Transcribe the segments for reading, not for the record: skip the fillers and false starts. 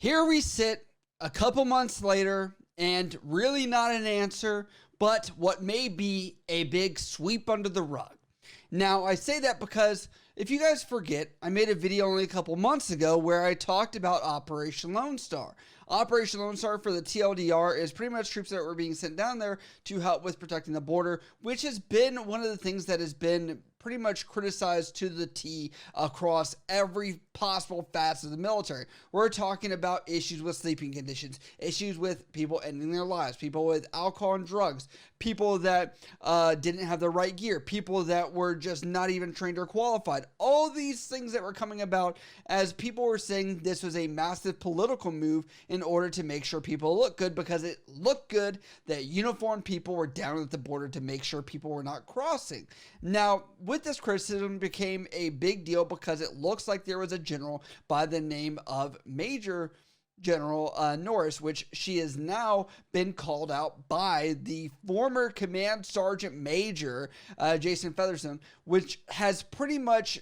Here we sit a couple months later and really not an answer, but what may be a big sweep under the rug. Now, I say that because if you guys forget, I made a video only a couple months ago where I talked about Operation Lone Star. Operation Lone Star, for the TLDR, is pretty much troops that were being sent down there to help with protecting the border, which has been one of the things that has been pretty much criticized to the T across every possible facet of the military. We're talking about issues with sleeping conditions, issues with people ending their lives, people with alcohol and drugs, people that didn't have the right gear, people that were just not even trained or qualified. All these things that were coming about as people were saying this was a massive political move in order to make sure people look good, because it looked good that uniformed people were down at the border to make sure people were not crossing. Now, with this criticism became a big deal because it looks like there was a general by the name of Major General Norris, which she has now been called out by the former Command Sergeant Major Jason Featherstone, which has pretty much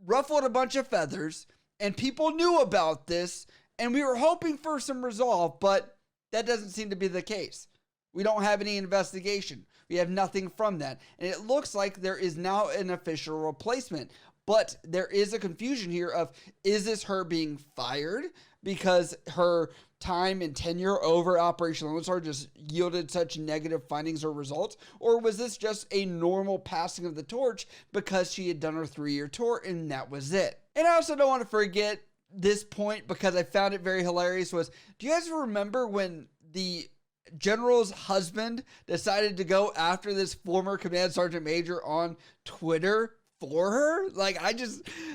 ruffled a bunch of feathers, and people knew about this, and we were hoping for some resolve, but that doesn't seem to be the case. We don't have any investigation. We have nothing from that. And it looks like there is now an official replacement. But there is a confusion here of, is this her being fired because her time and tenure over Operation Lone Star just yielded such negative findings or results? Or was this just a normal passing of the torch because she had done her 3-year tour and that was it? And I also don't want to forget this point because I found it very hilarious was, do you guys remember when the general's husband decided to go after this former Command Sergeant Major on Twitter for her? Like,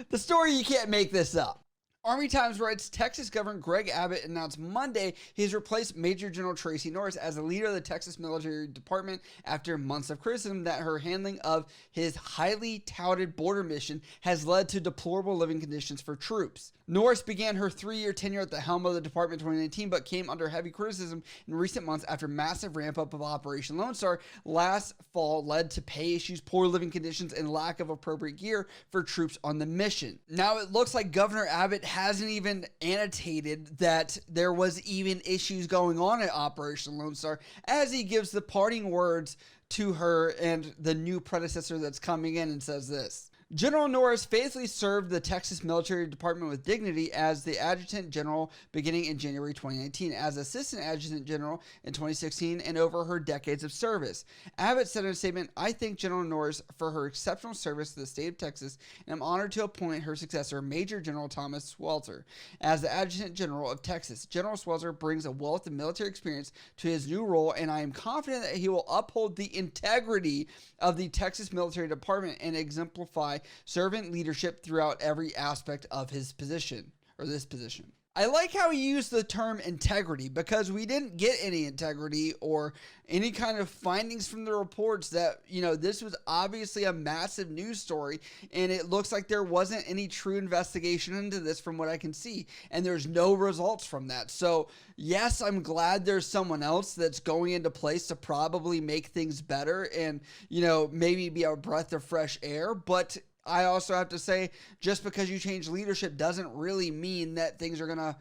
the story, you can't make this up. Army Times writes, Texas Governor Greg Abbott announced Monday he's replaced Major General Tracy Norris as the leader of the Texas Military Department after months of criticism that her handling of his highly touted border mission has led to deplorable living conditions for troops. Norris began her 3-year tenure at the helm of the department in 2019, but came under heavy criticism in recent months after massive ramp-up of Operation Lone Star last fall led to pay issues, poor living conditions, and lack of appropriate gear for troops on the mission. Now it looks like Governor Abbott hasn't even annotated that there was even issues going on at Operation Lone Star as he gives the parting words to her and the new predecessor that's coming in and says this. General Norris faithfully served the Texas Military Department with dignity as the Adjutant General beginning in January 2019, as Assistant Adjutant General in 2016, and over her decades of service. Abbott said in a statement, I thank General Norris for her exceptional service to the state of Texas, and I'm honored to appoint her successor, Major General Thomas Swelter, as the Adjutant General of Texas. General Swelter brings a wealth of military experience to his new role, and I am confident that he will uphold the integrity of the Texas Military Department and exemplify servant leadership throughout every aspect of his position, or this position. I like how he used the term integrity because we didn't get any integrity or any kind of findings from the reports that, this was obviously a massive news story and it looks like there wasn't any true investigation into this from what I can see. And there's no results from that. So yes, I'm glad there's someone else that's going into place to probably make things better and, maybe be a breath of fresh air. But I also have to say, just because you change leadership doesn't really mean that things are going to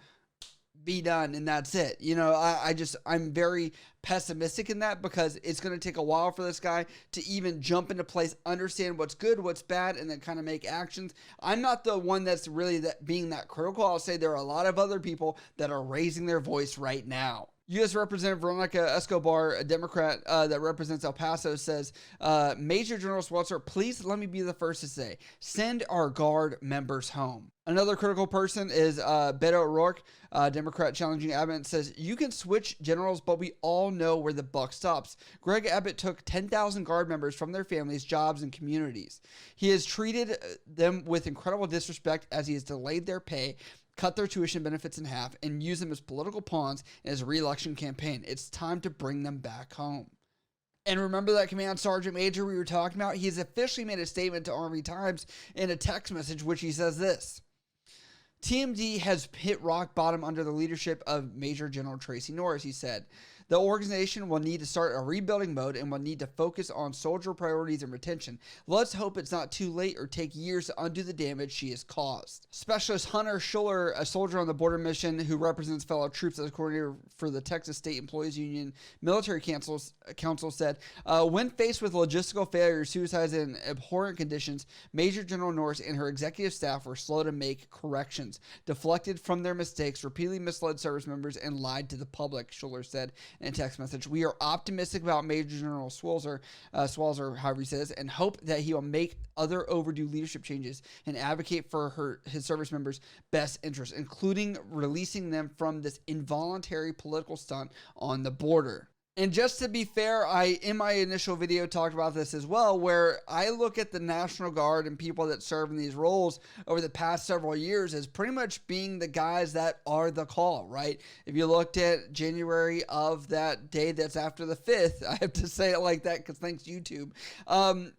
be done and that's it. I'm very pessimistic in that because it's going to take a while for this guy to even jump into place, understand what's good, what's bad, and then kind of make actions. I'm not the one that's really being that critical. I'll say there are a lot of other people that are raising their voice right now. U.S. Representative Veronica Escobar, a Democrat that represents El Paso, says, Major General Swelter, please let me be the first to say, send our Guard members home. Another critical person is Beto O'Rourke, Democrat challenging Abbott, says, you can switch generals, but we all know where the buck stops. Greg Abbott took 10,000 Guard members from their families, jobs, and communities. He has treated them with incredible disrespect as he has delayed their pay, cut their tuition benefits in half, and use them as political pawns in his re-election campaign. It's time to bring them back home. And remember that Command Sergeant Major we were talking about? He's officially made a statement to Army Times in a text message, which he says this. TMD has hit rock bottom under the leadership of Major General Tracy Norris, he said. The organization will need to start a rebuilding mode and will need to focus on soldier priorities and retention. Let's hope it's not too late or take years to undo the damage she has caused. Specialist Hunter Schuller, a soldier on the border mission who represents fellow troops as coordinator for the Texas State Employees Union Military Council said, when faced with logistical failures, suicides, and abhorrent conditions, Major General Norris and her executive staff were slow to make corrections, deflected from their mistakes, repeatedly misled service members, and lied to the public, Schuller said in a text message. We are optimistic about Major General Swalzer, however he says, and hope that he will make other overdue leadership changes and advocate for his service members' best interests, including releasing them from this involuntary political stunt on the border. And just to be fair, I, in my initial video, talked about this as well, where I look at the National Guard and people that serve in these roles over the past several years as pretty much being the guys that are the call, right? If you looked at January of that day that's after the 5th, I have to say it like that because thanks YouTube,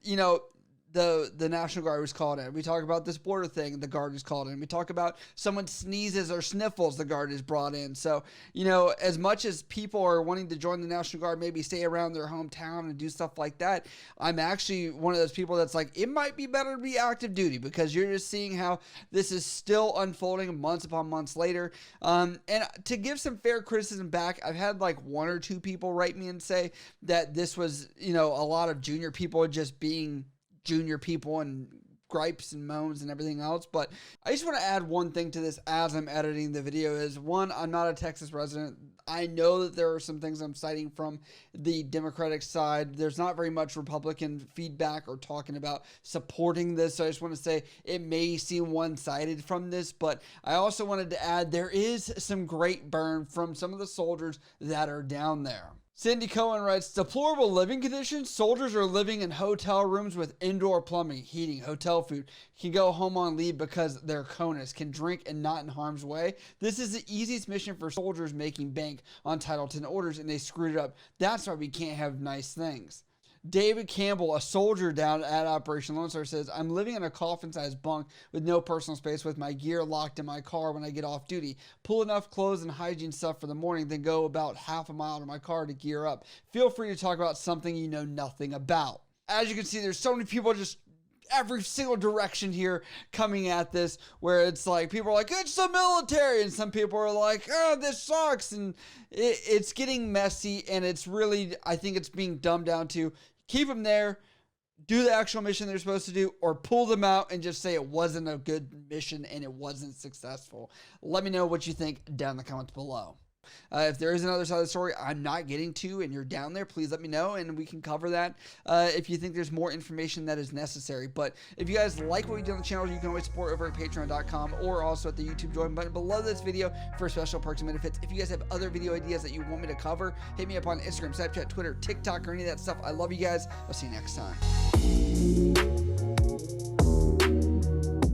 you know, the National Guard was called in. We talk about this border thing, the Guard is called in. We talk about someone sneezes or sniffles, the Guard is brought in. So, you know, as much as people are wanting to join the National Guard, maybe stay around their hometown and do stuff like that, I'm actually one of those people that's like, it might be better to be active duty because you're just seeing how this is still unfolding months upon months later. And to give some fair criticism back, I've had like one or two people write me and say that this was, you know, a lot of junior people just being junior people and gripes and moans and everything else. But I just want to add one thing to this as I'm editing the video is, one, I'm not a Texas resident. I know that there are some things I'm citing from the Democratic side. There's not very much Republican feedback or talking about supporting this. So I just want to say it may seem one-sided from this, but I also wanted to add there is some great burn from some of the soldiers that are down there. Cindy Cohen writes, deplorable living conditions. Soldiers are living in hotel rooms with indoor plumbing, heating, hotel food, can go home on leave because they're CONUS, can drink and not in harm's way. This is the easiest mission for soldiers making bank on Title 10 orders, and they screwed it up. That's why we can't have nice things. David Campbell, a soldier down at Operation Lone Star, says, I'm living in a coffin-sized bunk with no personal space with my gear locked in my car when I get off duty. Pull enough clothes and hygiene stuff for the morning, then go about half a mile to my car to gear up. Feel free to talk about something you know nothing about. As you can see, there's so many people just every single direction here coming at this, where it's like people are like, it's the military, and some people are like, oh, this sucks, and it's getting messy, and it's really, I think it's being dumbed down to keep them there, do the actual mission they're supposed to do, or pull them out and just say it wasn't a good mission and it wasn't successful. Let me know what you think down in the comments below. If there is another side of the story I'm not getting to and you're down there, please let me know and we can cover that if you think there's more information that is necessary. But if you guys like what we do on the channel, you can always support over at patreon.com or also at the YouTube join button below this video for special perks and benefits. If you guys have other video ideas that you want me to cover, hit me up on Instagram, Snapchat, Twitter, TikTok, or any of that stuff. I love you guys. I'll see you next time.